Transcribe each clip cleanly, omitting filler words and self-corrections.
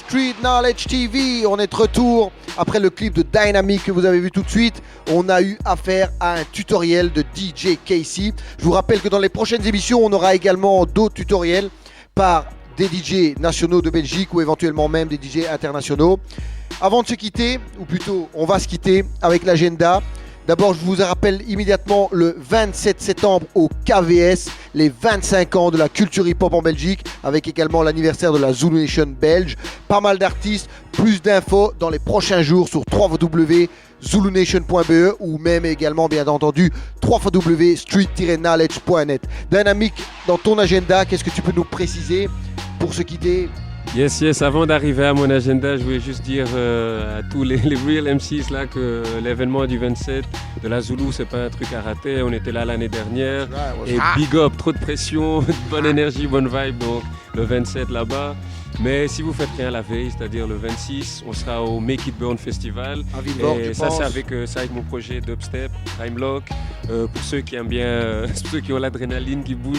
Street Knowledge TV. On est de retour après le clip de Dynamic que vous avez vu tout de suite. On a eu affaire à un tutoriel de DJ Casey. Je vous rappelle que dans les prochaines émissions, on aura également d'autres tutoriels par des DJ nationaux de Belgique ou éventuellement même des DJ internationaux. Avant de se quitter, ou plutôt on va se quitter avec l'agenda. D'abord, je vous rappelle immédiatement le 27 septembre au KVS, les 25 ans de la culture hip-hop en Belgique, avec également l'anniversaire de la Zulu Nation belge. Pas mal d'artistes, plus d'infos dans les prochains jours sur www.zulunation.be ou même également, bien entendu, www.street-knowledge.net. Dynamic, dans ton agenda, qu'est-ce que tu peux nous préciser pour se quitter ? Yes, avant d'arriver à mon agenda, je voulais juste dire à tous les real MCs là que l'événement du 27 de la Zulu, c'est pas un truc à rater. On était là l'année dernière et big up, trop de pression, bonne énergie, bonne vibe, donc le 27 là-bas. Mais si vous faites rien la veille, c'est-à-dire le 26, on sera au Make It Burn Festival. À Villebord, et ça, c'est avec mon projet Dubstep, Time Lock. Pour ceux qui aiment bien, ceux qui ont l'adrénaline qui bouge,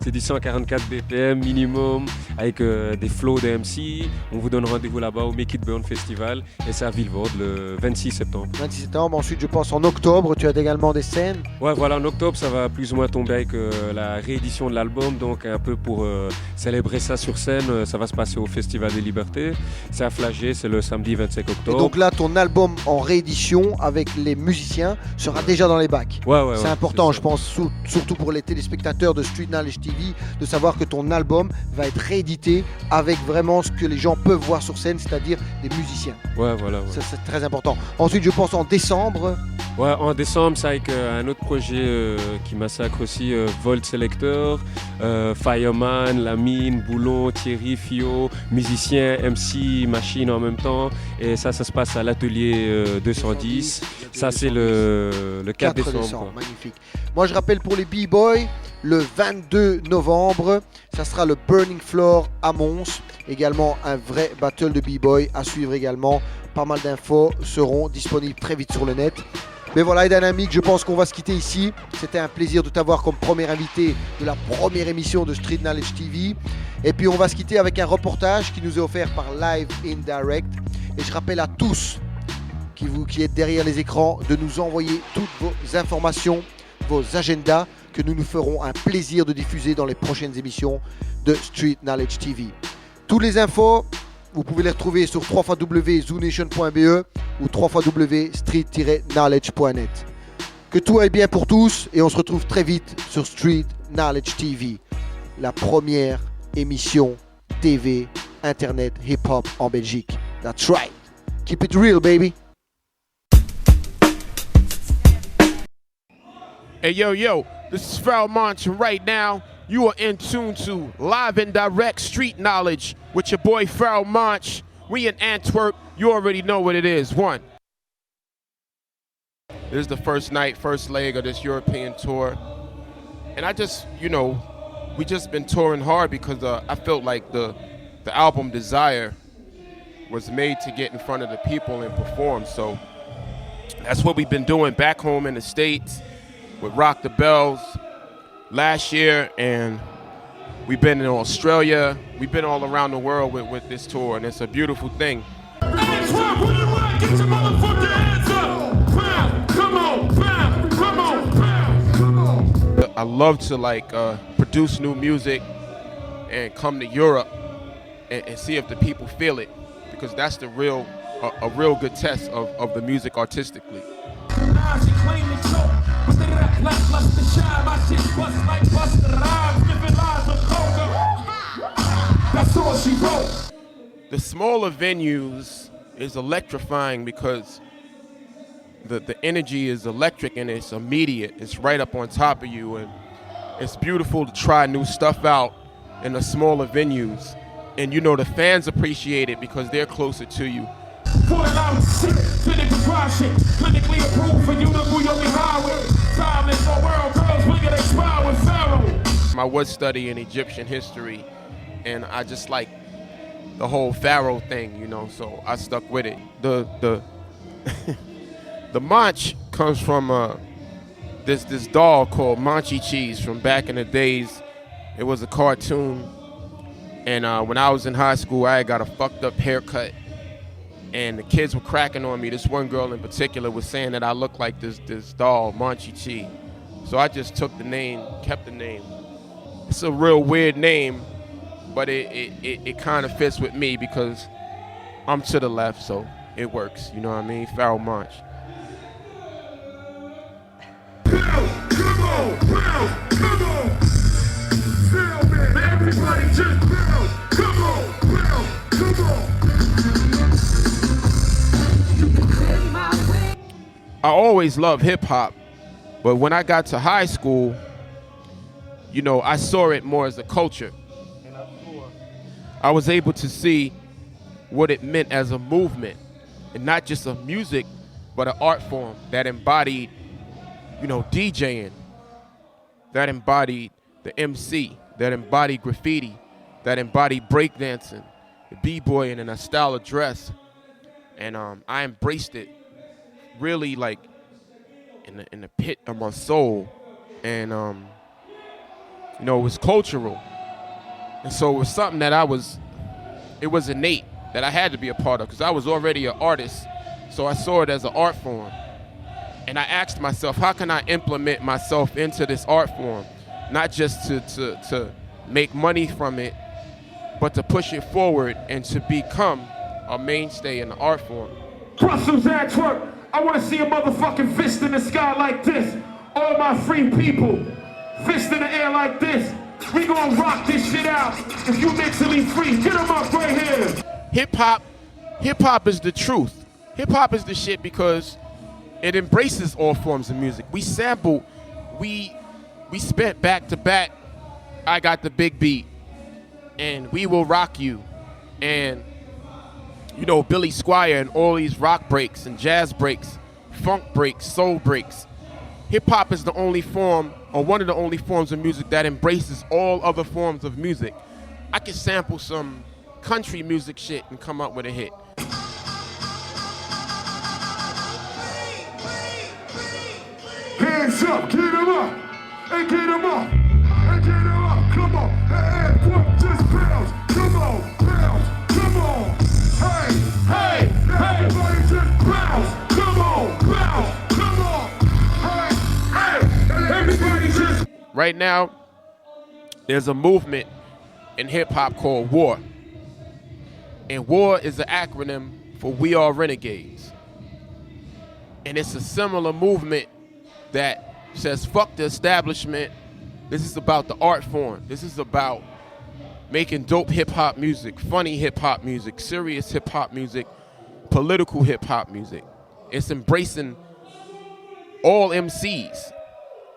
c'est du 144 BPM minimum, avec des flows de MC. On vous donne rendez-vous là-bas au Make It Burn Festival. Et c'est à Villebord le 26 septembre. 26 septembre, ensuite je pense en octobre, tu as également des scènes. Ouais, voilà, en octobre, ça va plus ou moins tomber avec la réédition de l'album. Donc un peu pour célébrer ça sur scène, ça va se passer au Festival des Libertés. C'est à Flagey, c'est le samedi 25 octobre. Et donc là, ton album en réédition avec les musiciens sera déjà dans les bacs. Ouais, c'est important, je pense, surtout pour les téléspectateurs de Street Knowledge TV, de savoir que ton album va être réédité avec vraiment ce que les gens peuvent voir sur scène, c'est-à-dire des musiciens. Ouais, voilà. Ouais. Ça, c'est très important. Ensuite, je pense en décembre. Ouais, en décembre, c'est avec un autre projet qui massacre aussi, Volt Selector, Fireman, Lamine, Boulon, Thierry, Fio, musicien, MC, machine en même temps. Et ça se passe à l'atelier 210. Ça, c'est le 4 décembre. Magnifique. Moi, je rappelle pour les B-Boys, le 22 novembre, ça sera le Burning Floor à Mons. Également un vrai battle de B-Boy à suivre également. Pas mal d'infos seront disponibles très vite sur le net. Mais voilà, Dynamic, je pense qu'on va se quitter ici. C'était un plaisir de t'avoir comme premier invité de la première émission de Street Knowledge TV. Et puis on va se quitter avec un reportage qui nous est offert par Live in Direct. Et je rappelle à tous qui êtes derrière les écrans de nous envoyer toutes vos informations, vos agendas que nous nous ferons un plaisir de diffuser dans les prochaines émissions de Street Knowledge TV. Toutes les infos, vous pouvez les retrouver sur www.zulunation.be ou www.street-knowledge.net. Que tout aille bien pour tous et on se retrouve très vite sur Street Knowledge TV, la première émission TV, Internet, hip-hop en Belgique. That's right. Keep it real, baby. Hey, yo, this is Pharrell Monch, and right now you are in tune to Live and Direct Street Knowledge with your boy Pharrell Monch. We in Antwerp. You already know what it is. One. This is the first night, first leg of this European tour. And I just, we just been touring hard because I felt like the album Desire was made to get in front of the people and perform. So that's what we've been doing back home in the States with Rock the Bells last year, and we've been in Australia. We've been all around the world with this tour, and it's a beautiful thing. Antwerp, where you at? Get your motherfucking hands up! Bam! Come on! Bam! Come on! Bam! Come on! I love to produce new music and come to Europe and see if the people feel it, because that's the real good test of the music artistically. The smaller venues is electrifying because the energy is electric and it's immediate. It's right up on top of you, and it's beautiful to try new stuff out in the smaller venues. And the fans appreciate it because they're closer to you. Clinically approved for you to move your highway. Time is no world, girls, we get expired with Pharaoh. I was studying Egyptian history, and I just like the whole Pharaoh thing, so I stuck with it. The Monch comes from this doll called Monchi Cheese from back in the days. It was a cartoon And when I was in high school, I had got a fucked up haircut. And the kids were cracking on me. This one girl in particular was saying that I looked like this doll, Manchi Chi. So I just took the name, kept the name. It's a real weird name, but it kind of fits with me because I'm to the left, so it works. You know what I mean? Pharoahe Monch. Come on, come on. Feel me, everybody just bounce. Come on, come on. I always loved hip hop, but when I got to high school, you know, I saw it more as a culture. And I was able to see what it meant as a movement, and not just a music, but an art form that embodied, you know, DJing, that embodied the MC, that embodied graffiti, that embodied breakdancing, the b-boying, and a style of dress. And I embraced it really like in the pit of my soul. And you know, it was cultural. And so it was something that it was innate that I had to be a part of because I was already an artist. So I saw it as an art form. And I asked myself, how can I implement myself into this art form? Not just to make money from it, but to push it forward and to become a mainstay in the art form. Brussels, Antwerp, I want to see a motherfucking fist in the sky like this. All my free people, fist in the air like this. We gonna rock this shit out. If you mentally free, get them up right here. Hip hop is the truth. Hip hop is the shit because it embraces all forms of music. We sampled, we spent back to back. I Got the Big Beat, and We Will Rock You, and you know, Billy Squier and all these rock breaks and jazz breaks, funk breaks, soul breaks. Hip hop is the only form, or one of the only forms of music that embraces all other forms of music. I can sample some country music shit and come up with a hit. Hands up, get them up, and get them up, and get them up. Come on, and just bounce. Come on, bounce. Come on. Hey, hey, hey, everybody just bounce. Come on, bounce. Come on. Hey, hey, everybody just. Right now, there's a movement in hip hop called WAR. And WAR is an acronym for We Are Renegades. And it's a similar movement that says, fuck the establishment. This is about the art form. This is about making dope hip-hop music, funny hip-hop music, serious hip-hop music, political hip-hop music. It's embracing all MCs.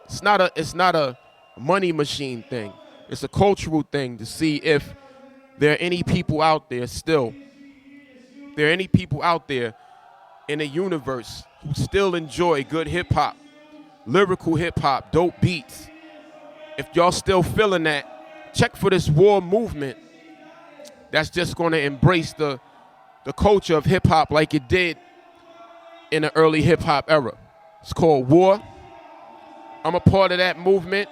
It's not a money machine thing. It's a cultural thing to see if there are any people out there still, there are any people out there in the universe who still enjoy good hip-hop, lyrical hip-hop, dope beats. If y'all still feeling that, check for this WAR movement that's just going to embrace the culture of hip-hop like it did in the early hip-hop era. It's called WAR. I'm a part of that movement.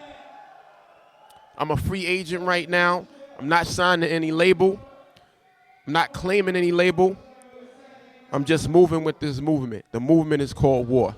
I'm a free agent right now. I'm not signed to any label. I'm not claiming any label. I'm just moving with this movement. The movement is called WAR.